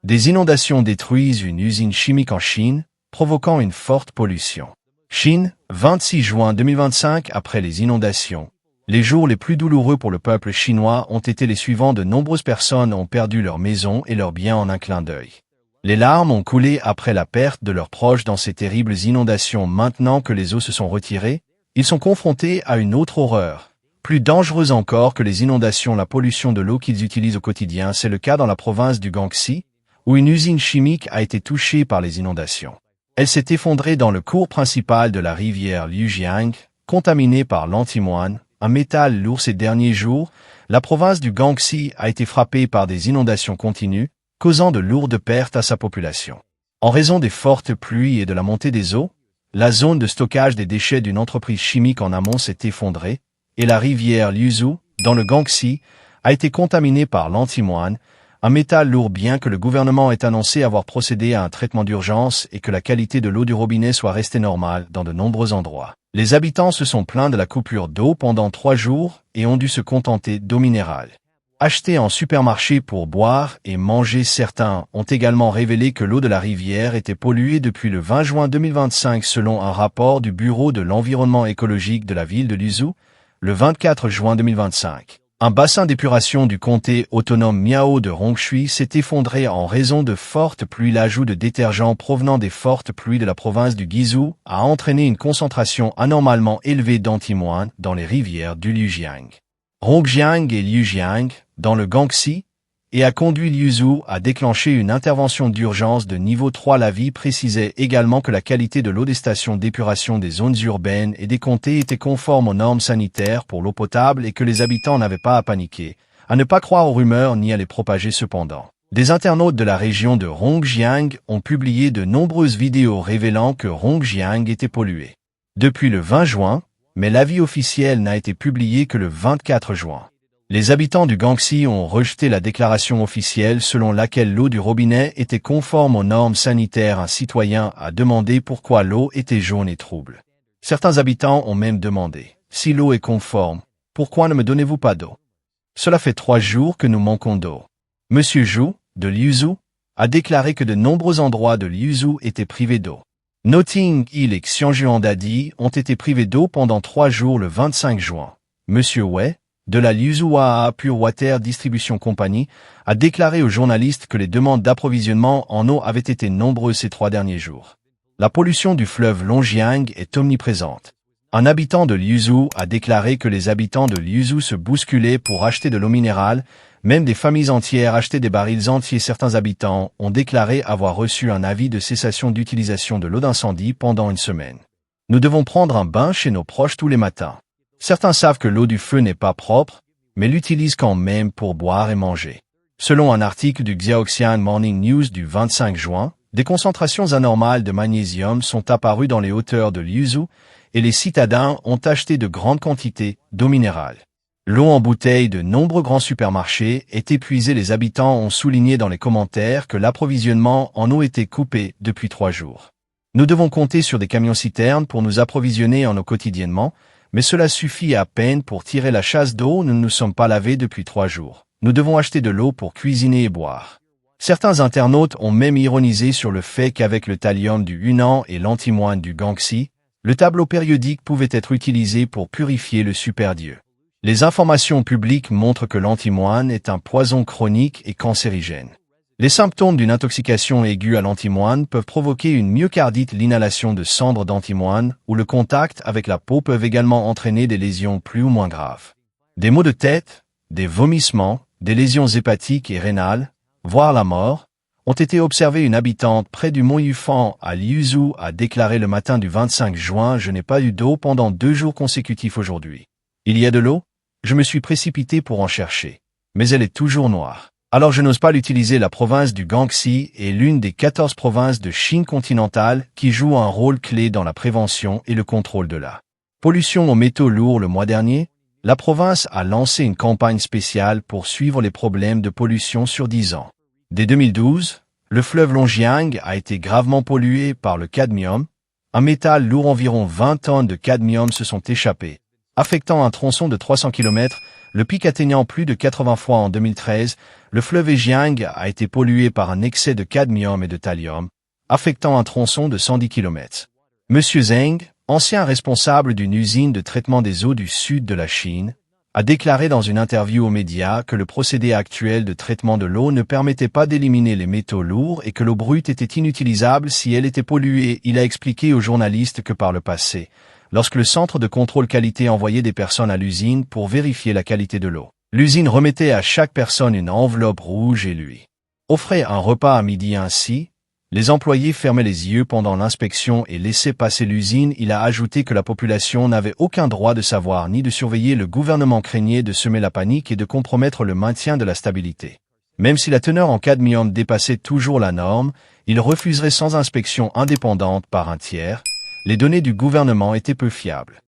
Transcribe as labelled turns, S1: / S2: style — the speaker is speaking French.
S1: Des inondations détruisent une usine chimique en Chine, provoquant une forte pollution. Chine, 26 juin 2025. Après les inondations, les jours les plus douloureux pour le peuple chinois ont été les suivants. De nombreuses personnes ont perdu leurs maisons et leurs biens en un clin d'œil. Les larmes ont coulé après la perte de leurs proches dans ces terribles inondations. Maintenant que les eaux se sont retirées, ils sont confrontés à une autre horreur. Plus dangereuse encore que les inondations, la pollution de l'eau qu'ils utilisent au quotidien. C'est le cas dans la province du Guangxi, où une usine chimique a été touchée par les inondations. Elle s'est effondrée dans le cours principal de la rivière Liujiang, contaminée par l'antimoine, un métal lourd. Ces derniers jours, la province du Guangxi a été frappée par des inondations continues, causant de lourdes pertes à sa population. En raison des fortes pluies et de la montée des eaux, la zone de stockage des déchets d'une entreprise chimique en amont s'est effondrée, et la rivière Liuzhou, dans le Guangxi, a été contaminée par l'antimoine, un métal lourd. Bien que le gouvernement ait annoncé avoir procédé à un traitement d'urgence et que la qualité de l'eau du robinet soit restée normale dans de nombreux endroits, les habitants se sont plaints de la coupure d'eau pendant 3 jours et ont dû se contenter d'eau minérale achetée en supermarché pour boire et manger. Certains ont également révélé que l'eau de la rivière était polluée depuis le 20 juin 2025 selon un rapport du Bureau de l'environnement écologique de la ville de Liuzhou, le 24 juin 2025. Un bassin d'épuration du comté autonome Miao de Rongshui s'est effondré en raison de fortes pluies. L'ajout de détergents provenant des fortes pluies de la province du Guizhou a entraîné une concentration anormalement élevée d'antimoine dans les rivières du Liujiang, Rongjiang et Liujiang, dans le Guangxi, et a conduit Liuzhou à déclencher une intervention d'urgence de niveau 3. L'avis précisait également que la qualité de l'eau des stations d'épuration des zones urbaines et des comtés était conforme aux normes sanitaires pour l'eau potable et que les habitants n'avaient pas à paniquer, à ne pas croire aux rumeurs ni à les propager. Cependant, des internautes de la région de Rongjiang ont publié de nombreuses vidéos révélant que Rongjiang était pollué depuis le 20 juin, mais l'avis officiel n'a été publié que le 24 juin. Les habitants du Guangxi ont rejeté la déclaration officielle selon laquelle l'eau du robinet était conforme aux normes sanitaires. Un citoyen a demandé pourquoi l'eau était jaune et trouble. Certains habitants ont même demandé « Si l'eau est conforme, pourquoi ne me donnez-vous pas d'eau? Cela fait 3 jours que nous manquons d'eau. » Monsieur Zhu, de Liuzhou, a déclaré que de nombreux endroits de Liuzhou étaient privés d'eau. Noting Hill et Xianjuandadi ont été privés d'eau pendant 3 jours le 25 juin. Monsieur Wei, de la Liuzhou Pure Water Distribution Company, a déclaré aux journalistes que les demandes d'approvisionnement en eau avaient été nombreuses ces 3 derniers jours. La pollution du fleuve Longjiang est omniprésente. Un habitant de Liuzhou a déclaré que les habitants de Liuzhou se bousculaient pour acheter de l'eau minérale, même des familles entières achetaient des barils entiers. Certains habitants ont déclaré avoir reçu un avis de cessation d'utilisation de l'eau d'incendie pendant une semaine. Nous devons prendre un bain chez nos proches tous les matins. Certains savent que l'eau du feu n'est pas propre, mais l'utilisent quand même pour boire et manger. Selon un article du Xiaoxian Morning News du 25 juin, des concentrations anormales de magnésium sont apparues dans les hauteurs de Liuzhou et les citadins ont acheté de grandes quantités d'eau minérale. L'eau en bouteille de nombreux grands supermarchés est épuisée. Les habitants ont souligné dans les commentaires que l'approvisionnement en eau était coupé depuis 3 jours. Nous devons compter sur des camions-citernes pour nous approvisionner en eau quotidiennement, mais cela suffit à peine pour tirer la chasse d'eau. Nous ne nous sommes pas lavés depuis 3 jours. Nous devons acheter de l'eau pour cuisiner et boire. Certains internautes ont même ironisé sur le fait qu'avec le thallium du Hunan et l'antimoine du Guangxi, le tableau périodique pouvait être utilisé pour purifier le superdieu. Les informations publiques montrent que l'antimoine est un poison chronique et cancérigène. Les symptômes d'une intoxication aiguë à l'antimoine peuvent provoquer une myocardite. L'inhalation de cendres d'antimoine ou le contact avec la peau peuvent également entraîner des lésions plus ou moins graves. Des maux de tête, des vomissements, des lésions hépatiques et rénales, voire la mort, ont été observés. Une habitante près du mont Yufan à Liuzhou a déclaré le matin du 25 juin « Je n'ai pas eu d'eau pendant 2 jours consécutifs aujourd'hui. Il y a de l'eau? Je me suis précipité pour en chercher. Mais elle est toujours noire. Alors je n'ose pas l'utiliser. » La province du Guangxi est l'une des 14 provinces de Chine continentale qui jouent un rôle clé dans la prévention et le contrôle de la pollution aux métaux lourds. Le mois dernier, la province a lancé une campagne spéciale pour suivre les problèmes de pollution sur 10 ans. Dès 2012, le fleuve Longjiang a été gravement pollué par le cadmium. Un métal lourd, environ 20 tonnes de cadmium se sont échappées, affectant un tronçon de 300 km. le pic atteignant plus de 80 fois en 2013, le fleuve Jiang a été pollué par un excès de cadmium et de thallium, affectant un tronçon de 110 km. Monsieur Zheng, ancien responsable d'une usine de traitement des eaux du sud de la Chine, a déclaré dans une interview aux médias que le procédé actuel de traitement de l'eau ne permettait pas d'éliminer les métaux lourds et que l'eau brute était inutilisable si elle était polluée. Il a expliqué aux journalistes que par le passé, lorsque le centre de contrôle qualité envoyait des personnes à l'usine pour vérifier la qualité de l'eau, l'usine remettait à chaque personne une enveloppe rouge et lui offrait un repas à midi. Ainsi, les employés fermaient les yeux pendant l'inspection et laissaient passer l'usine. Il a ajouté que la population n'avait aucun droit de savoir ni de surveiller. Le gouvernement craignait de semer la panique et de compromettre le maintien de la stabilité. Même si la teneur en cadmium dépassait toujours la norme, il refuserait sans inspection indépendante par un tiers. Les données du gouvernement étaient peu fiables.